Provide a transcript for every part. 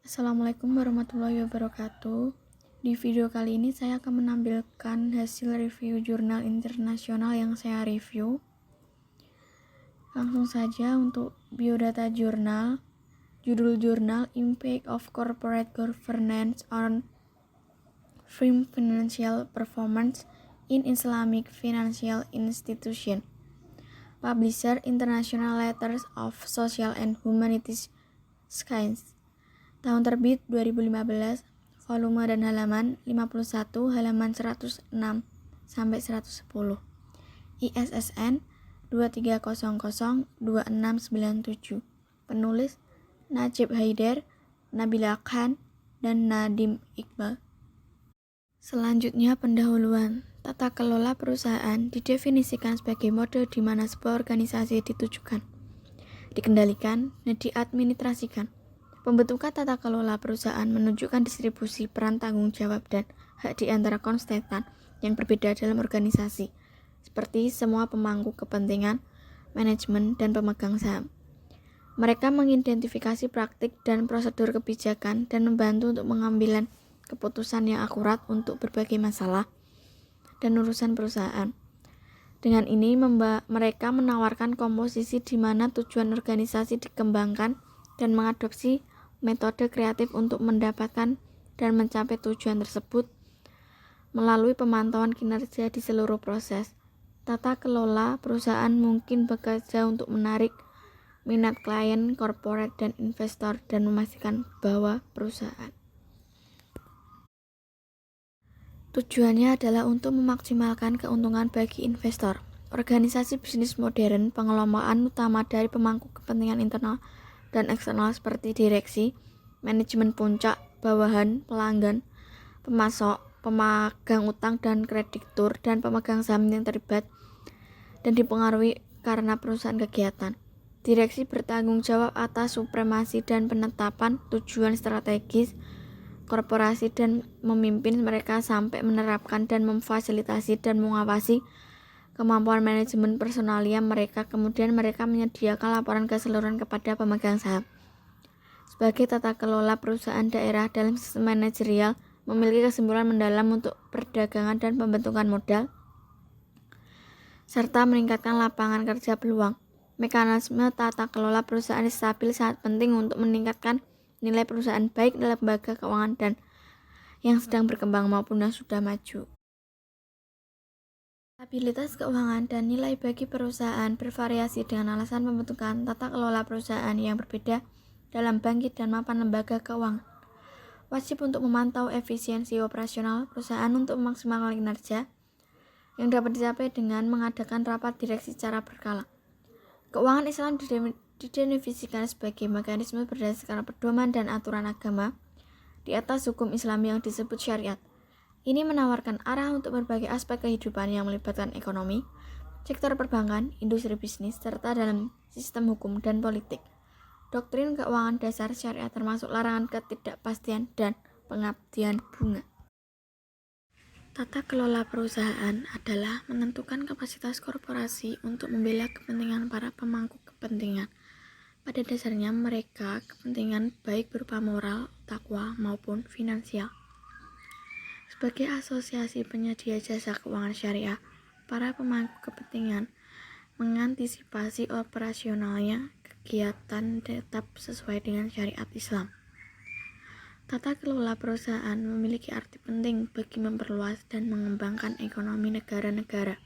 Assalamualaikum warahmatullahi wabarakatuh. Di video kali ini saya akan menampilkan hasil review jurnal internasional yang saya review. Langsung saja untuk biodata jurnal. Judul jurnal Impact of Corporate Governance on Firm Financial Performance in Islamic Financial Institution. Publisher International Letters of Social and Humanities Science. Tahun terbit 2015, volume dan halaman 51, halaman 106 sampai 110. ISSN 23002697. Penulis Najib Haidar, Nabila Khan, dan Nadim Iqbal. Selanjutnya pendahuluan. Tata kelola perusahaan didefinisikan sebagai mode di mana sebuah organisasi ditujukan, dikendalikan, dan diadministrasikan. Pembentukan tata kelola perusahaan menunjukkan distribusi peran tanggung jawab dan hak di antara konstituen yang berbeda dalam organisasi, seperti semua pemangku kepentingan, manajemen, dan pemegang saham. Mereka mengidentifikasi praktik dan prosedur kebijakan dan membantu untuk mengambil keputusan yang akurat untuk berbagai masalah dan urusan perusahaan. Dengan ini, mereka menawarkan komposisi di mana tujuan organisasi dikembangkan dan mengadopsi metode kreatif untuk mendapatkan dan mencapai tujuan tersebut melalui pemantauan kinerja di seluruh proses. Tata kelola perusahaan mungkin bekerja untuk menarik minat klien, korporat, dan investor dan memastikan bahwa perusahaan tujuannya adalah untuk memaksimalkan keuntungan bagi investor. Organisasi bisnis modern, pengelolaan utama dari pemangku kepentingan internal dan eksternal seperti direksi, manajemen puncak, bawahan, pelanggan, pemasok, pemegang utang dan kreditur, dan pemegang saham yang terlibat dan dipengaruhi karena perusahaan kegiatan. Direksi bertanggung jawab atas supremasi dan penetapan tujuan strategis korporasi dan memimpin mereka sampai menerapkan dan memfasilitasi dan mengawasi kemampuan manajemen personalia mereka. Kemudian mereka menyediakan laporan keseluruhan kepada pemegang saham. Sebagai tata kelola perusahaan daerah dalam sistem manajerial memiliki kesimpulan mendalam untuk perdagangan dan pembentukan modal, serta meningkatkan lapangan kerja peluang. Mekanisme tata kelola perusahaan stabil sangat penting untuk meningkatkan nilai perusahaan baik dalam lembaga keuangan dan yang sedang berkembang maupun yang sudah maju. Stabilitas keuangan dan nilai bagi perusahaan bervariasi dengan alasan pembentukan tata kelola perusahaan yang berbeda dalam bangkit dan mapan lembaga keuangan. Wajib untuk memantau efisiensi operasional perusahaan untuk memaksimalkan kinerja yang dapat dicapai dengan mengadakan rapat direksi secara berkala. Keuangan Islam didefinisikan sebagai mekanisme berdasarkan pedoman dan aturan agama di atas hukum Islam yang disebut syariat. Ini menawarkan arah untuk berbagai aspek kehidupan yang melibatkan ekonomi, sektor perbankan, industri bisnis, serta dalam sistem hukum dan politik. Doktrin keuangan dasar syariat termasuk larangan ketidakpastian dan pengabdian bunga. Tata kelola perusahaan adalah menentukan kapasitas korporasi untuk membela kepentingan para pemangku kepentingan. Pada dasarnya mereka kepentingan baik berupa moral, takwa, maupun finansial. Sebagai asosiasi penyedia jasa keuangan syariah, para pemangku kepentingan mengantisipasi operasionalnya kegiatan tetap sesuai dengan syariat Islam. Tata kelola perusahaan memiliki arti penting bagi memperluas dan mengembangkan ekonomi negara-negara.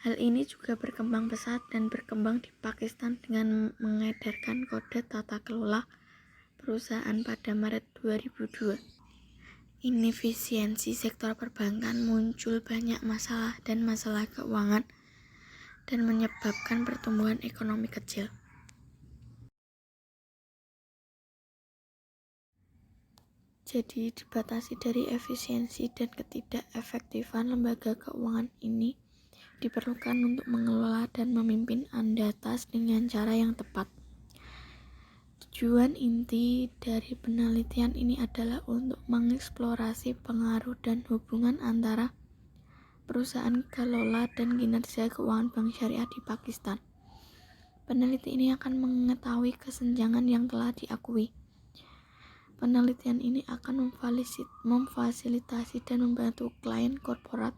Hal ini juga berkembang pesat dan berkembang di Pakistan dengan mengedarkan kode tata kelola perusahaan pada Maret 2002. Inefisiensi sektor perbankan muncul banyak masalah dan masalah keuangan dan menyebabkan pertumbuhan ekonomi kecil. Jadi dibatasi dari efisiensi dan ketidakefektifan lembaga keuangan ini diperlukan untuk mengelola dan memimpin Andatas dengan cara yang tepat. Tujuan inti dari penelitian ini adalah untuk mengeksplorasi pengaruh dan hubungan antara perusahaan kelola dan kinerja keuangan bank syariah di Pakistan. Peneliti ini akan mengetahui kesenjangan yang telah diakui Penelitian ini akan memfasilitasi dan membantu klien korporat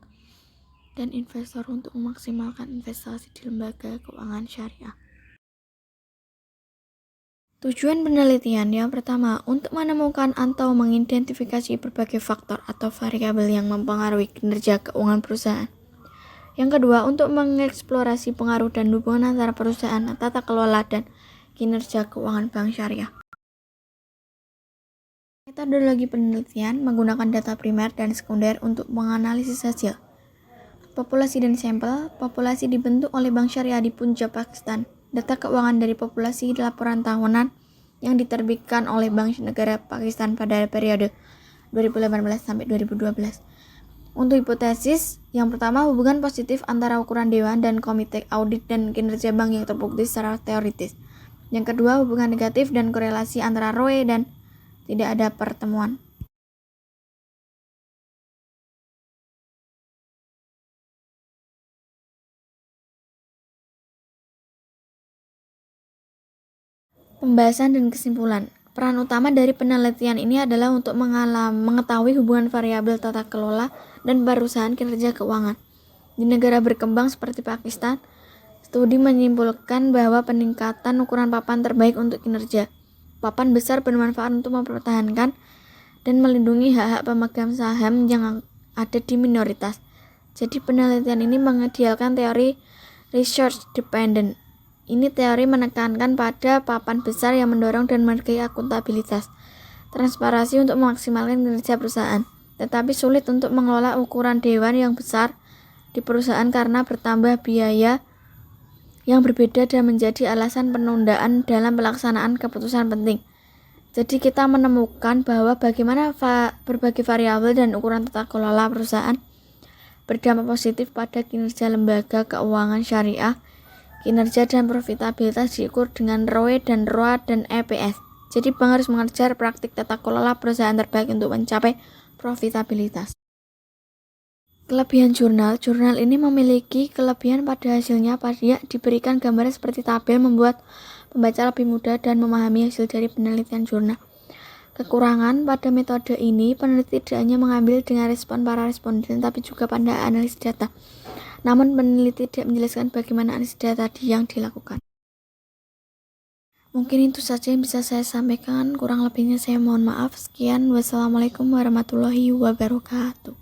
dan investor untuk memaksimalkan investasi di lembaga keuangan syariah. Tujuan penelitian yang pertama, untuk menemukan atau mengidentifikasi berbagai faktor atau variabel yang mempengaruhi kinerja keuangan perusahaan. Yang kedua, untuk mengeksplorasi pengaruh dan hubungan antara perusahaan, tata kelola, dan kinerja keuangan bank syariah. Metodologi penelitian menggunakan data primer dan sekunder untuk menganalisis hasil. Populasi dan sampel. Populasi dibentuk oleh Bank Syariah di Punjab, Pakistan. Data keuangan dari populasi laporan tahunan yang diterbitkan oleh Bank Negara Pakistan pada periode 2018 sampai 2012. Untuk hipotesis, yang pertama, hubungan positif antara ukuran dewan dan komite audit dan kinerja bank yang terbukti secara teoritis. Yang kedua, hubungan negatif dan korelasi antara ROE dan tidak ada pertemuan. Pembahasan dan kesimpulan. Peran utama dari penelitian ini adalah untuk mengetahui hubungan variabel tata kelola dan perusahaan kinerja keuangan. Di negara berkembang seperti Pakistan, studi menyimpulkan bahwa peningkatan ukuran papan terbaik untuk kinerja. Papan besar bermanfaat untuk mempertahankan dan melindungi hak-hak pemegang saham yang ada di minoritas. Jadi penelitian ini mengidealkan teori research dependent. Ini teori menekankan pada papan besar yang mendorong dan menghargai akuntabilitas, transparansi untuk memaksimalkan kinerja perusahaan, tetapi sulit untuk mengelola ukuran dewan yang besar di perusahaan karena bertambah biaya yang berbeda dan menjadi alasan penundaan dalam pelaksanaan keputusan penting. Jadi kita menemukan bahwa bagaimana berbagai variabel dan ukuran tata kelola perusahaan berdampak positif pada kinerja lembaga keuangan syariah. Kinerja dan profitabilitas diukur dengan ROE dan ROA dan EPS. Jadi bank harus mengejar praktik tata kelola perusahaan terbaik untuk mencapai profitabilitas. Kelebihan jurnal. Jurnal ini memiliki kelebihan pada hasilnya pada diberikan gambaran seperti tabel membuat pembaca lebih mudah dan memahami hasil dari penelitian jurnal. Kekurangan pada metode ini, peneliti tidak hanya mengambil dengan respon para responden, tapi juga pada analisis data. Namun peneliti tidak menjelaskan bagaimana analisis data yang dilakukan. Mungkin itu saja yang bisa saya sampaikan. Kurang lebihnya saya mohon maaf. Sekian. Wassalamualaikum warahmatullahi wabarakatuh.